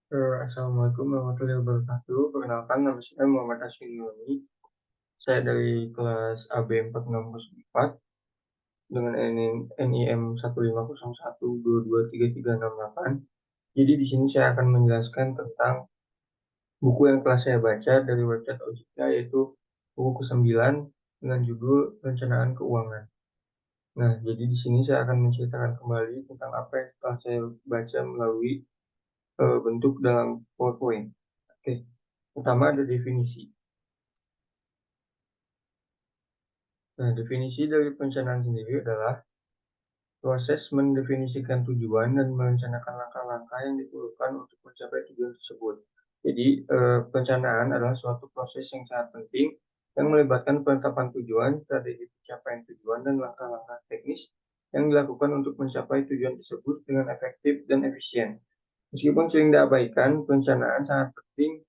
Assalamualaikum warahmatullahi wabarakatuh. Perkenalkan nama saya Muhammad Asfiuddin. Saya dari kelas AB 4604 dengan NIM 15012233368. Jadi di sini saya akan menjelaskan tentang buku yang telah saya baca dari website Ojika, yaitu buku ke-9 dengan judul Perencanaan Keuangan. Nah, jadi di sini saya akan menceritakan kembali tentang apa yang telah saya baca melalui bentuk dalam PowerPoint. Oke, pertama ada definisi. Nah, definisi dari perencanaan sendiri adalah proses mendefinisikan tujuan dan merencanakan langkah-langkah yang diperlukan untuk mencapai tujuan tersebut. Jadi, perencanaan adalah suatu proses yang sangat penting yang melibatkan penetapan tujuan, strategi pencapaian tujuan, dan langkah-langkah teknis yang dilakukan untuk mencapai tujuan tersebut dengan efektif dan efisien. Meskipun sering diabaikan, perencanaan sangat penting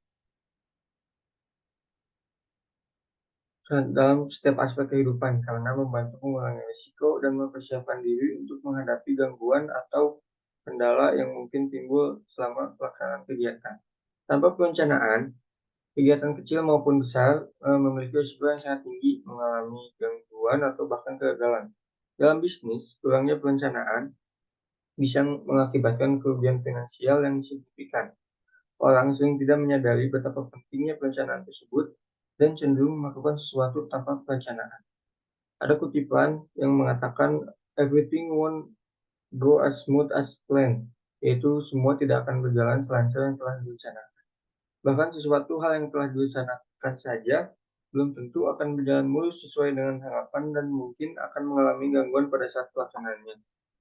dalam setiap aspek kehidupan karena membantu mengurangi risiko dan mempersiapkan diri untuk menghadapi gangguan atau kendala yang mungkin timbul selama pelaksanaan kegiatan. Tanpa perencanaan, kegiatan kecil maupun besar memiliki risiko yang sangat tinggi mengalami gangguan atau bahkan kegagalan. Dalam bisnis, kurangnya perencanaan bisa mengakibatkan kerugian finansial yang signifikan. Orang sering tidak menyadari betapa pentingnya perencanaan tersebut dan cenderung melakukan sesuatu tanpa perencanaan. Ada kutipan yang mengatakan everything won't go as smooth as planned, yaitu semua tidak akan berjalan selancar yang telah direncanakan. Bahkan sesuatu hal yang telah direncanakan saja belum tentu akan berjalan mulus sesuai dengan harapan dan mungkin akan mengalami gangguan pada saat pelaksanaannya.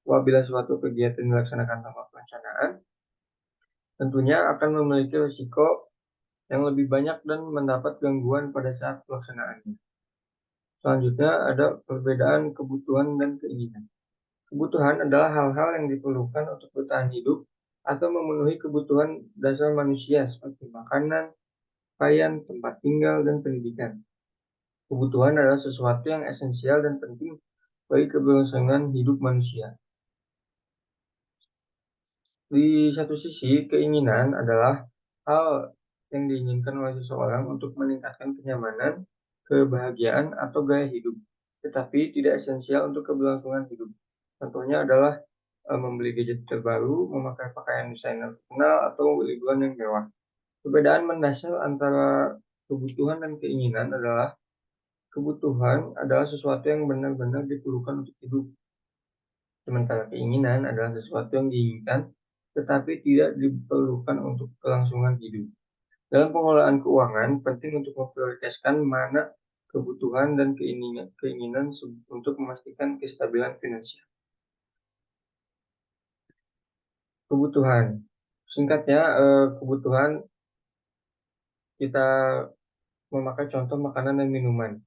Apabila suatu kegiatan dilaksanakan tanpa perencanaan, tentunya akan memiliki risiko yang lebih banyak dan mendapat gangguan pada saat pelaksanaannya. Selanjutnya ada perbedaan kebutuhan dan keinginan. Kebutuhan adalah hal-hal yang diperlukan untuk bertahan hidup atau memenuhi kebutuhan dasar manusia seperti makanan, pakaian, tempat tinggal, dan pendidikan. Kebutuhan adalah sesuatu yang esensial dan penting bagi keberlangsungan hidup manusia. Di satu sisi, keinginan adalah hal yang diinginkan oleh seseorang untuk meningkatkan kenyamanan, kebahagiaan, atau gaya hidup, tetapi tidak esensial untuk keberlangsungan hidup. Contohnya adalah membeli gadget terbaru, memakai pakaian desainer terkenal, atau liburan yang mewah. Perbedaan mendasar antara kebutuhan dan keinginan adalah kebutuhan adalah sesuatu yang benar-benar diperlukan untuk hidup, sementara keinginan adalah sesuatu yang diinginkan tetapi tidak diperlukan untuk kelangsungan hidup. Dalam pengelolaan keuangan, penting untuk memprioritaskan mana kebutuhan dan keinginan untuk memastikan kestabilan finansial. Kebutuhan. Singkatnya, kebutuhan kita memakai contoh makanan dan minuman.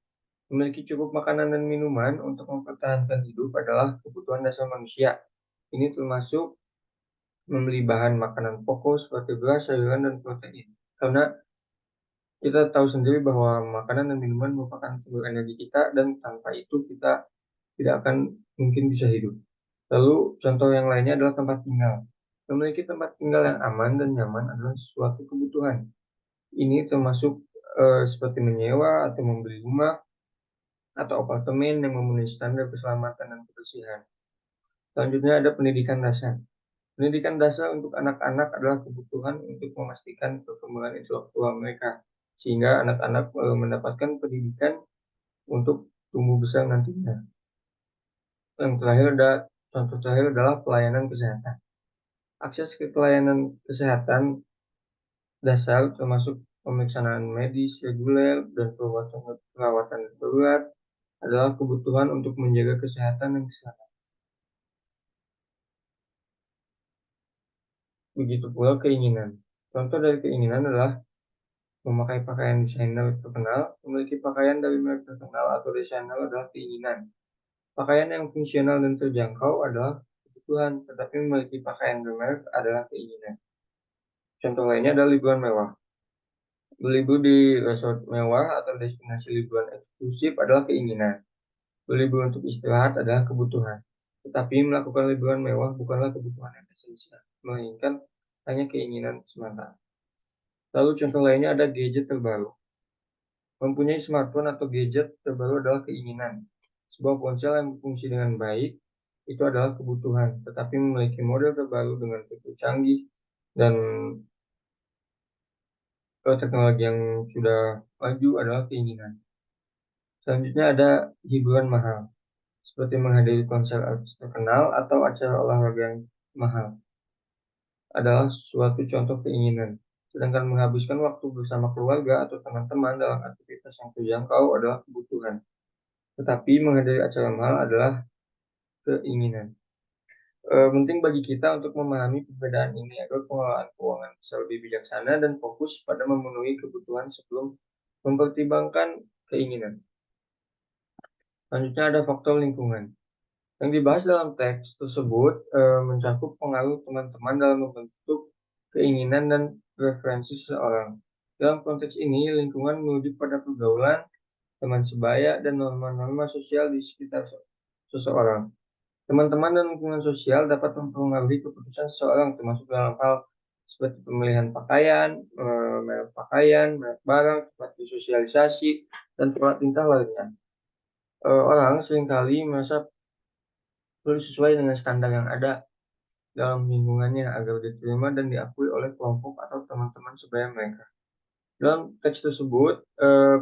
Memiliki cukup makanan dan minuman untuk mempertahankan hidup adalah kebutuhan dasar manusia. Ini termasuk membeli bahan makanan pokok seperti beras, sayuran, dan protein. Karena kita tahu sendiri bahwa makanan dan minuman merupakan sumber energi kita dan tanpa itu kita tidak akan mungkin bisa hidup. Lalu contoh yang lainnya adalah tempat tinggal. Memiliki tempat tinggal yang aman dan nyaman adalah suatu kebutuhan. Ini termasuk seperti menyewa atau membeli rumah atau apartemen yang memenuhi standar keselamatan dan kebersihan. Selanjutnya ada pendidikan dasar. Pendidikan dasar untuk anak-anak adalah kebutuhan untuk memastikan perkembangan intelektual mereka, sehingga anak-anak mendapatkan pendidikan untuk tumbuh besar nantinya. Contoh terakhir adalah pelayanan kesehatan. Akses ke pelayanan kesehatan dasar termasuk pemeriksaan medis reguler dan perawatan darurat adalah kebutuhan untuk menjaga kesehatan dan keselamatan. Begitu pula keinginan. Contoh dari keinginan adalah memakai pakaian desainer terkenal. Memiliki pakaian dari merek terkenal atau desainer adalah keinginan. Pakaian yang fungsional dan terjangkau adalah kebutuhan, tetapi memiliki pakaian bermerek adalah keinginan. Contoh lainnya adalah liburan mewah. Berlibur di resort mewah atau destinasi liburan eksklusif adalah keinginan. Berlibur untuk istirahat adalah kebutuhan. Tetapi melakukan liburan mewah bukanlah kebutuhan yang esensial, melainkan hanya keinginan semata. Lalu contoh lainnya ada gadget terbaru. Mempunyai smartphone atau gadget terbaru adalah keinginan. Sebuah ponsel yang berfungsi dengan baik itu adalah kebutuhan, tetapi memiliki model terbaru dengan fitur canggih dan teknologi yang sudah maju adalah keinginan. Selanjutnya ada hiburan mahal, seperti menghadiri konser artis terkenal atau acara olahraga yang mahal, adalah suatu contoh keinginan. Sedangkan menghabiskan waktu bersama keluarga atau teman-teman dalam aktivitas yang terjangkau adalah kebutuhan. Tetapi menghadiri acara mahal adalah keinginan. Penting bagi kita untuk memahami perbedaan ini agar pengelolaan keuangan bisa lebih bijaksana dan fokus pada memenuhi kebutuhan sebelum mempertimbangkan keinginan. Selanjutnya ada faktor lingkungan. Yang dibahas dalam teks tersebut mencakup pengaruh teman-teman dalam membentuk keinginan dan preferensi seseorang. Dalam konteks ini, lingkungan merujuk pada pergaulan, teman sebaya, dan norma-norma sosial di sekitar seseorang. Teman-teman dan lingkungan sosial dapat mempengaruhi keputusan seseorang, termasuk dalam hal seperti pemilihan pakaian, merek barang, tempat bersosialisasi, dan pola tingkah lainnya. Orang seringkali merasa perlu sesuai dengan standar yang ada dalam lingkungannya agar diterima dan diakui oleh kelompok atau teman-teman sebaya mereka. Dalam teks tersebut,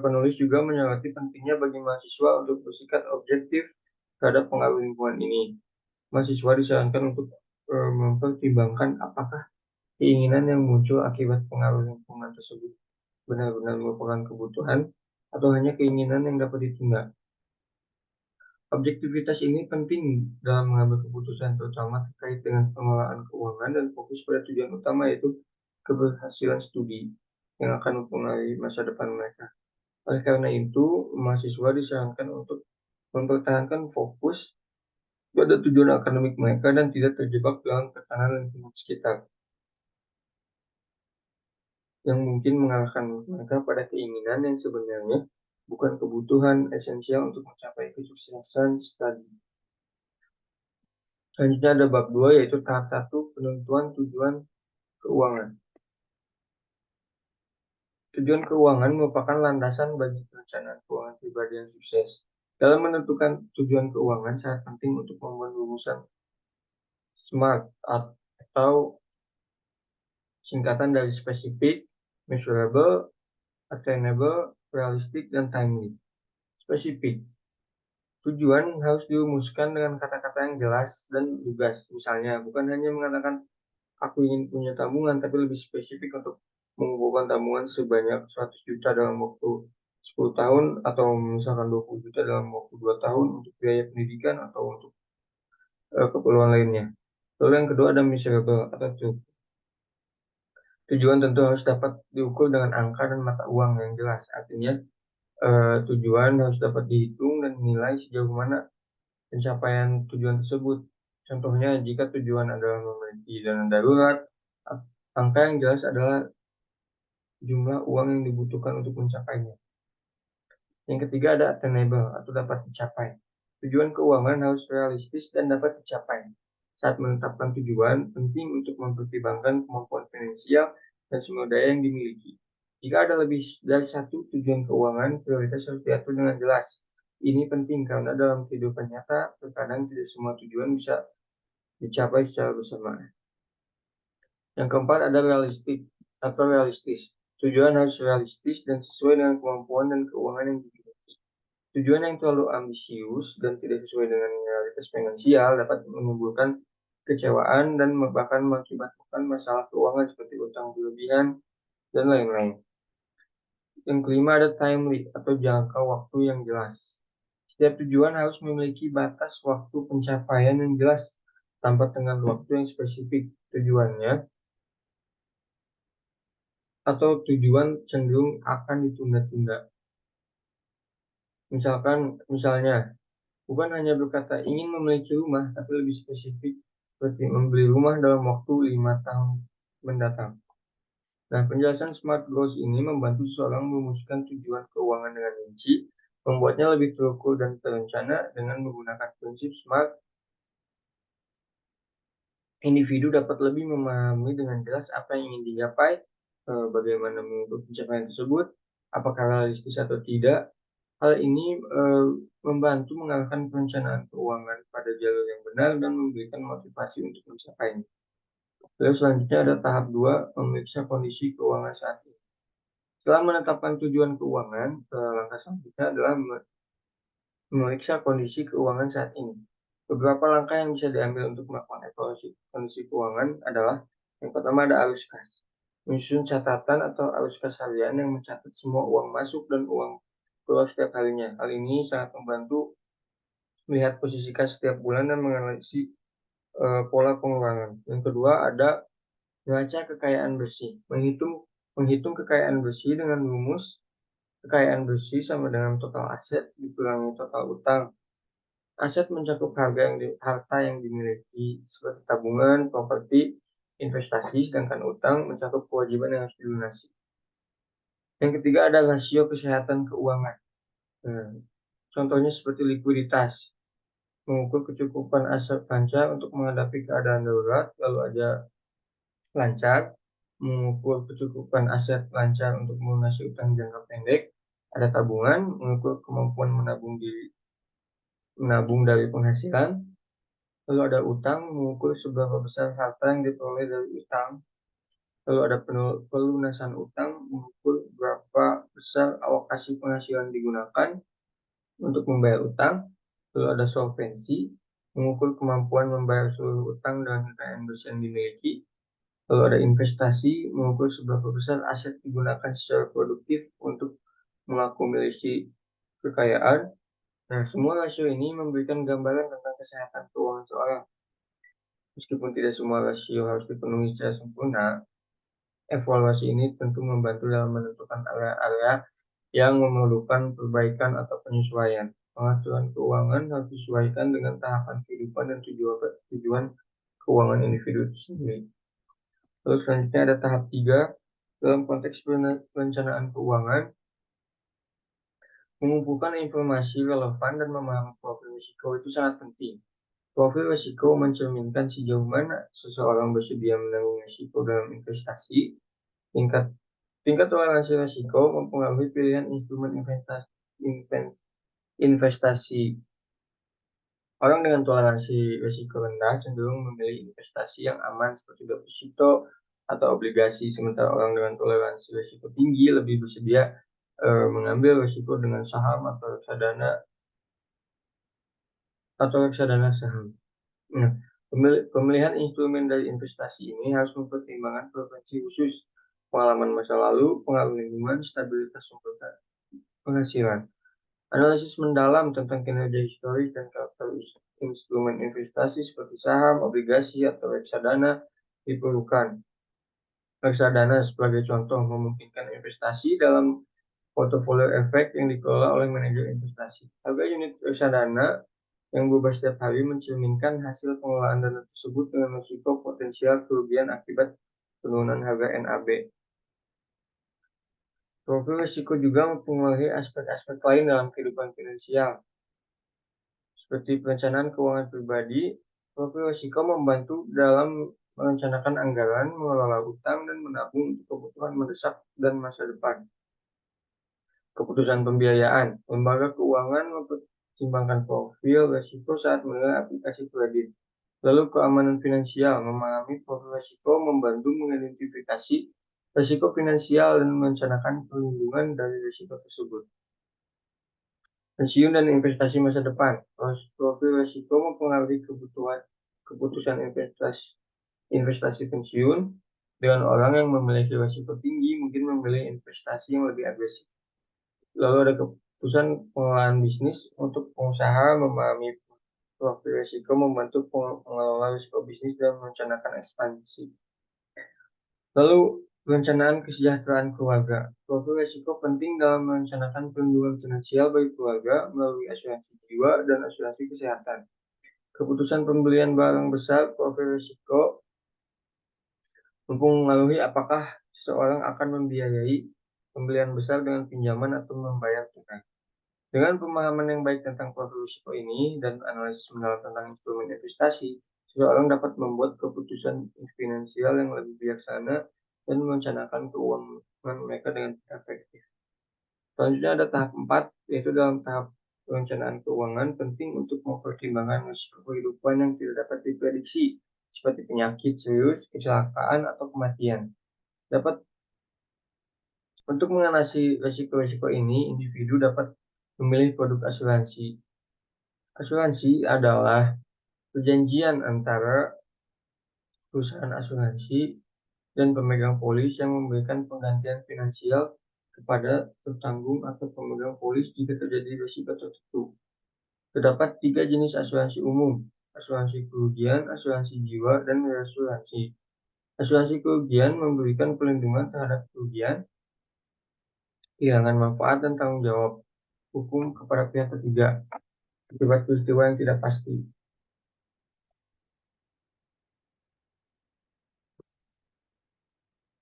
penulis juga menyoroti pentingnya bagi mahasiswa untuk bersikap objektif terhadap pengaruh lingkungan ini. Mahasiswa disarankan untuk mempertimbangkan apakah keinginan yang muncul akibat pengaruh lingkungan tersebut benar-benar merupakan kebutuhan atau hanya keinginan yang dapat ditunda. Objektivitas ini penting dalam mengambil keputusan, terutama terkait dengan pengelolaan keuangan dan fokus pada tujuan utama, yaitu keberhasilan studi yang akan mempengaruhi masa depan mereka. Oleh karena itu, mahasiswa disarankan untuk mempertahankan fokus pada tujuan akademik mereka dan tidak terjebak dalam tekanan lingkungan sekitar yang mungkin mengarahkan mereka pada keinginan yang sebenarnya bukan kebutuhan esensial untuk mencapai kesuksesan studi. Selanjutnya ada bab 2, yaitu tahap 1, penentuan tujuan keuangan. Tujuan keuangan merupakan landasan bagi perencanaan keuangan pribadi yang sukses. Dalam menentukan tujuan keuangan, sangat penting untuk membuat rumusan SMART atau singkatan dari spesifik, measurable, attainable, realistic, dan timely. Spesifik. Tujuan harus dirumuskan dengan kata-kata yang jelas dan lugas. Misalnya, bukan hanya mengatakan aku ingin punya tabungan, tapi lebih spesifik untuk mengumpulkan tabungan sebanyak 100 juta dalam waktu 10 tahun, atau misalkan 20 juta dalam waktu 2 tahun untuk biaya pendidikan atau untuk keperluan lainnya. Lalu yang kedua ada measurable atau tujuan tentu harus dapat diukur dengan angka dan mata uang yang jelas. Artinya tujuan harus dapat dihitung dan dinilai sejauh mana pencapaian tujuan tersebut. Contohnya, jika tujuan adalah memiliki dana darurat, angka yang jelas adalah jumlah uang yang dibutuhkan untuk mencapainya. Yang ketiga ada attainable atau dapat dicapai. Tujuan keuangan harus realistis dan dapat dicapai. Saat menetapkan tujuan, penting untuk mempertimbangkan kemampuan finansial dan sumber daya yang dimiliki. Jika ada lebih dari satu tujuan keuangan, prioritas harus diatur dengan jelas. Ini penting karena dalam kehidupan nyata, terkadang tidak semua tujuan bisa dicapai secara bersamaan. Yang keempat ada realistik atau realistis. Tujuan harus realistis dan sesuai dengan kemampuan dan keuangan yang dimiliki. Tujuan yang terlalu ambisius dan tidak sesuai dengan realitas finansial dapat menimbulkan kecewaan dan bahkan mengakibatkan masalah keuangan seperti utang berlebihan dan lain-lain. Yang kelima ada timely atau jangka waktu yang jelas. Setiap tujuan harus memiliki batas waktu pencapaian yang jelas tanpa tenggat waktu yang spesifik. Tujuannya atau tujuan cenderung akan ditunda-tunda. Misalnya, bukan hanya berkata ingin memiliki rumah, tapi lebih spesifik seperti membeli rumah dalam waktu 5 tahun mendatang. Nah, penjelasan SMART Goals ini membantu seseorang merumuskan tujuan keuangan dengan rinci, membuatnya lebih terukur dan terencana dengan menggunakan prinsip SMART individu dapat lebih memahami dengan jelas apa yang ingin digapai, bagaimana mengukur pencapaian tersebut, apakah realistis atau tidak. Hal ini membantu mengarahkan perencanaan keuangan pada jalur yang benar dan memberikan motivasi untuk mencapainya. Lalu selanjutnya ada tahap 2, memeriksa kondisi keuangan saat ini. Setelah menetapkan tujuan keuangan, langkah selanjutnya adalah memeriksa kondisi keuangan saat ini. Beberapa langkah yang bisa diambil untuk melakukan evaluasi kondisi keuangan adalah yang pertama ada arus kas. Menyusun catatan atau arus kas harian yang mencatat semua uang masuk dan uang keluar setiap harinya. Hal ini sangat membantu melihat posisi kas setiap bulan dan menganalisis pola pengeluaran. Yang kedua ada neraca kekayaan bersih. Menghitung kekayaan bersih dengan rumus kekayaan bersih sama dengan total aset dikurangi total utang. Aset mencakup harta yang dimiliki seperti tabungan, properti, investasi, sedangkan utang mencakup kewajiban yang harus dilunasi. Yang ketiga ada rasio kesehatan keuangan. Contohnya seperti likuiditas, mengukur kecukupan aset lancar untuk menghadapi keadaan darurat, lalu ada lancar, mengukur kecukupan aset lancar untuk melunasi utang jangka pendek, ada tabungan, mengukur kemampuan menabung dari penghasilan, lalu ada utang, mengukur seberapa besar harta yang diperoleh dari utang, lalu ada pelunasan utang, mengukur berapa besar alokasi penghasilan digunakan untuk membayar utang, lalu ada solvensi, mengukur kemampuan membayar seluruh utang dengan kekayaan bersih yang dimiliki, lalu ada investasi, mengukur seberapa besar aset digunakan secara produktif untuk mengakumulasi kekayaan. Nah, semua rasio ini memberikan gambaran tentang kesehatan keuangan seorang. Meskipun tidak semua rasio harus dipenuhi secara sempurna, evaluasi ini tentu membantu dalam menentukan area-area yang memerlukan perbaikan atau penyesuaian. Pengaturan keuangan harus disesuaikan dengan tahapan kehidupan dan tujuan keuangan individu sendiri. Lalu selanjutnya ada tahap 3, dalam konteks perencanaan keuangan, mengumpulkan informasi relevan dan memahami profil risiko itu sangat penting. Profil risiko mencerminkan sejauh mana seseorang bersedia menanggung risiko dalam investasi. Tingkat toleransi risiko mempengaruhi pilihan instrumen investasi. Orang dengan toleransi risiko rendah cenderung memilih investasi yang aman seperti deposito atau obligasi, sementara orang dengan toleransi risiko tinggi lebih bersedia mengambil risiko dengan saham atau reksadana saham. Nah, pemilihan instrumen dari investasi ini harus mempertimbangkan preferensi khusus, pengalaman masa lalu, pengaruh lingkungan, stabilitas sumber penghasilan. Analisis mendalam tentang kinerja historis dan karakter instrumen investasi seperti saham, obligasi, atau reksadana diperlukan. Reksadana sebagai contoh memungkinkan investasi dalam portofolio efek yang dikelola oleh manajer investasi. Harga unit reksadana yang berubah setiap hari mencerminkan hasil pengelolaan dana tersebut dengan risiko potensial kerugian akibat penurunan harga NAB. Profil risiko juga mempengaruhi aspek-aspek lain dalam kehidupan finansial, seperti perencanaan keuangan pribadi. Profil risiko membantu dalam merencanakan anggaran, mengelola utang, dan menabung untuk kebutuhan mendesak dan masa depan. Keputusan pembiayaan. Lembaga keuangan mempertimbangkan profil risiko saat menilai aplikasi kredit. Lalu keamanan finansial. Memahami profil risiko membantu mengidentifikasi risiko finansial dan merencanakan perlindungan dari risiko tersebut. Pensiun dan investasi masa depan. Profil risiko mempengaruhi keputusan investasi pensiun. Dengan orang yang memiliki risiko tinggi mungkin memilih investasi yang lebih agresif. Lalu ada keputusan pengelolaan bisnis. Untuk pengusaha, memahami profil risiko membantu pengelola risiko bisnis dan merencanakan ekspansi. Lalu perencanaan kesejahteraan keluarga. Profil risiko penting dalam merencanakan perlindungan finansial bagi keluarga melalui asuransi jiwa dan asuransi kesehatan. Keputusan pembelian barang besar. Profil risiko mempengaruhi apakah seseorang akan membiayai pembelian besar dengan pinjaman atau membayar tunai. Dengan pemahaman yang baik tentang profil risiko ini dan analisis mendalam tentang instrumen investasi, seseorang dapat membuat keputusan finansial yang lebih bijaksana dan merencanakan keuangan mereka dengan efektif. Selanjutnya ada tahap 4, yaitu dalam tahap perencanaan keuangan penting untuk mempertimbangkan risiko kehidupan yang tidak dapat diprediksi, seperti penyakit serius, kecelakaan, atau kematian. Untuk mengatasi risiko-risiko ini, individu dapat memilih produk asuransi. Asuransi adalah perjanjian antara perusahaan asuransi dan pemegang polis yang memberikan penggantian finansial kepada petanggung atau pemegang polis jika terjadi risiko tertentu. Terdapat 3 jenis asuransi umum: asuransi kerugian, asuransi jiwa, dan reasuransi. Asuransi kerugian memberikan perlindungan terhadap kerugian, kehilangan manfaat, dan tanggung jawab hukum kepada pihak ketiga akibat peristiwa yang tidak pasti.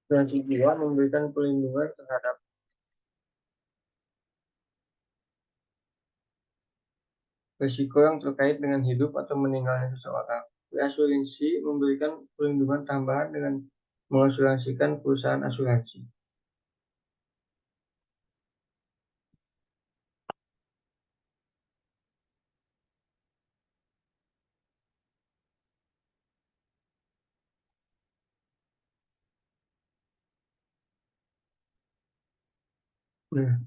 Asuransi jiwa memberikan perlindungan terhadap risiko yang terkait dengan hidup atau meninggalnya seseorang. Reasuransi memberikan perlindungan tambahan dengan mengasuransikan perusahaan asuransi. Nah,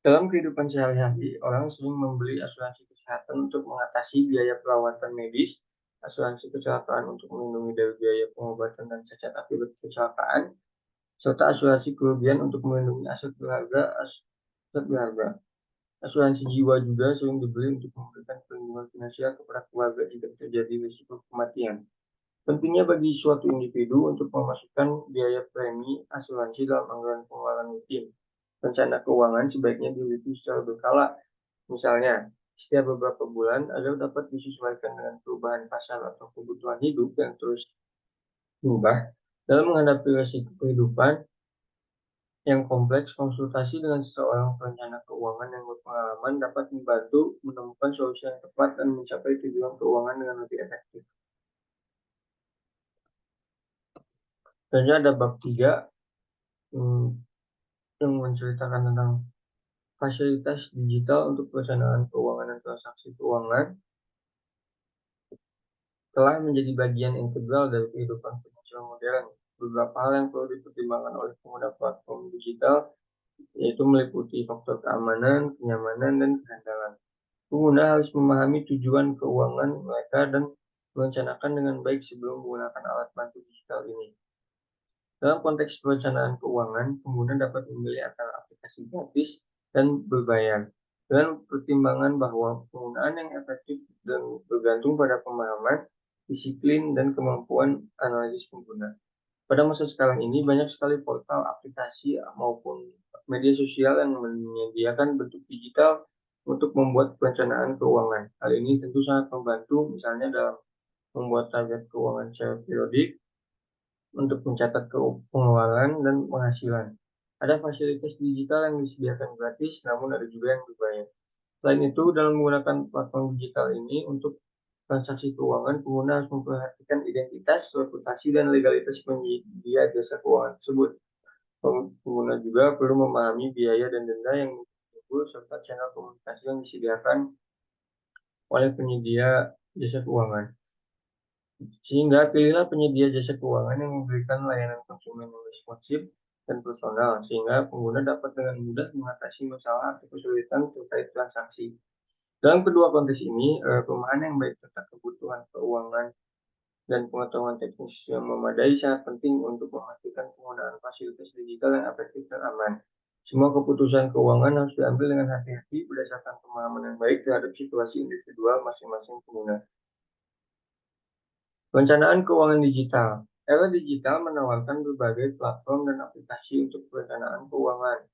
dalam kehidupan sehari-hari, orang sering membeli asuransi kesehatan untuk mengatasi biaya perawatan medis, asuransi kecelakaan untuk melindungi dari biaya pengobatan dan cacat akibat kecelakaan, serta asuransi kerugian untuk melindungi aset berharga. Asuransi jiwa juga sering dibeli untuk memberikan perlindungan finansial kepada keluarga jika terjadi risiko kematian. Pentingnya bagi suatu individu untuk memasukkan biaya premi asuransi dalam anggaran pengeluaran rutin. Rencana keuangan sebaiknya diliti secara berkala, misalnya setiap beberapa bulan agar dapat disesuaikan dengan perubahan pasar atau kebutuhan hidup yang terus berubah. Dalam menghadapi risiko kehidupan yang kompleks, konsultasi dengan seorang perencana keuangan yang berpengalaman dapat membantu menemukan solusi yang tepat dan mencapai tujuan keuangan dengan lebih efektif. Selanjutnya ada bab 3 yang menceritakan tentang fasilitas digital untuk perencanaan keuangan dan transaksi keuangan telah menjadi bagian integral dari kehidupan finansial modern. Beberapa hal yang perlu dipertimbangkan oleh pengguna platform digital yaitu meliputi faktor keamanan, kenyamanan, dan kehandalan. Pengguna harus memahami tujuan keuangan mereka dan merencanakan dengan baik sebelum menggunakan alat bantu digital ini. Dalam konteks perencanaan keuangan, pengguna dapat memilih antara aplikasi gratis dan berbayar, dengan pertimbangan bahwa penggunaan yang efektif dan bergantung pada pemahaman, disiplin, dan kemampuan analisis pengguna. Pada masa sekarang ini, banyak sekali portal, aplikasi, maupun media sosial yang menyediakan bentuk digital untuk membuat perencanaan keuangan. Hal ini tentu sangat membantu, misalnya dalam membuat target keuangan secara periodik, untuk mencatat pengeluaran dan penghasilan. Ada fasilitas digital yang disediakan gratis, namun ada juga yang berbayar. Selain itu, dalam menggunakan platform digital ini untuk transaksi keuangan, pengguna harus memperhatikan identitas, reputasi, dan legalitas penyedia jasa keuangan tersebut. Pengguna juga perlu memahami biaya dan denda yang timbul serta channel komunikasi yang disediakan oleh penyedia jasa keuangan. Sehingga pilihlah penyedia jasa keuangan yang memberikan layanan konsumen yang responsif dan personal, sehingga pengguna dapat dengan mudah mengatasi masalah atau kesulitan terkait transaksi. Dalam kedua konteks ini, pemahaman yang baik tentang kebutuhan keuangan dan pengetahuan teknis yang memadai sangat penting untuk memastikan penggunaan fasilitas digital yang efektif dan aman. Semua keputusan keuangan harus diambil dengan hati-hati berdasarkan pemahaman yang baik terhadap situasi individual masing-masing pengguna. Perencanaan keuangan digital. Era digital menawarkan berbagai platform dan aplikasi untuk perencanaan keuangan.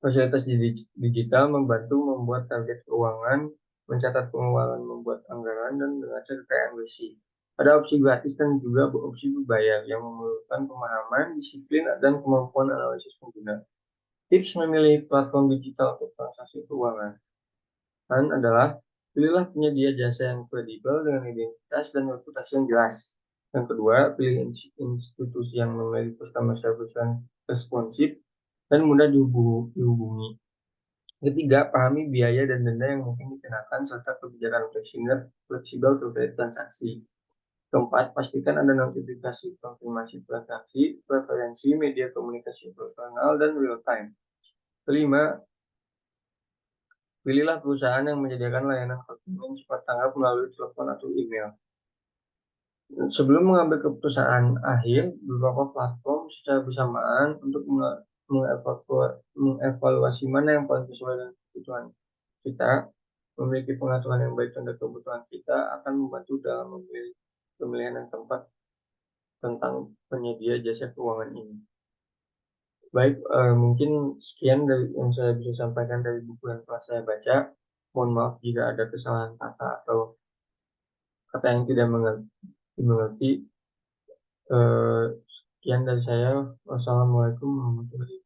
Fasilitas digital membantu membuat target keuangan, mencatat pengeluaran, membuat anggaran, dan mengecek kekayaan bersih. Ada opsi gratis dan juga opsi berbayar yang memerlukan pemahaman, disiplin, dan kemampuan analisis pengguna. Tips memilih platform digital untuk transaksi keuangan adalah Pilihlah penyedia jasa yang kredibel dengan identitas dan reputasi yang jelas. Yang kedua, pilih institusi yang memiliki customer service yang responsif dan mudah dihubungi. Ketiga, pahami biaya dan denda yang mungkin dikenakan serta kebijakan fleksibel terkait transaksi. Keempat, pastikan ada notifikasi konfirmasi transaksi, preferensi media komunikasi personal, dan real time. Kelima, pilihlah perusahaan yang menyediakan layanan konsumen cepat tanggap melalui telepon atau email. Sebelum mengambil keputusan akhir, beberapa platform secara bersamaan untuk mengevaluasi mana yang paling sesuai dengan kebutuhan kita. Memiliki pengaturan yang baik tentang kebutuhan kita akan membantu dalam pemilihan yang tepat tentang penyedia jasa keuangan ini. Baik, mungkin sekian dari yang saya bisa sampaikan dari buku yang telah saya baca. Mohon maaf jika ada kesalahan kata atau kata yang tidak dimengerti. Sekian dari saya. Wassalamualaikum warahmatullahi wabarakatuh.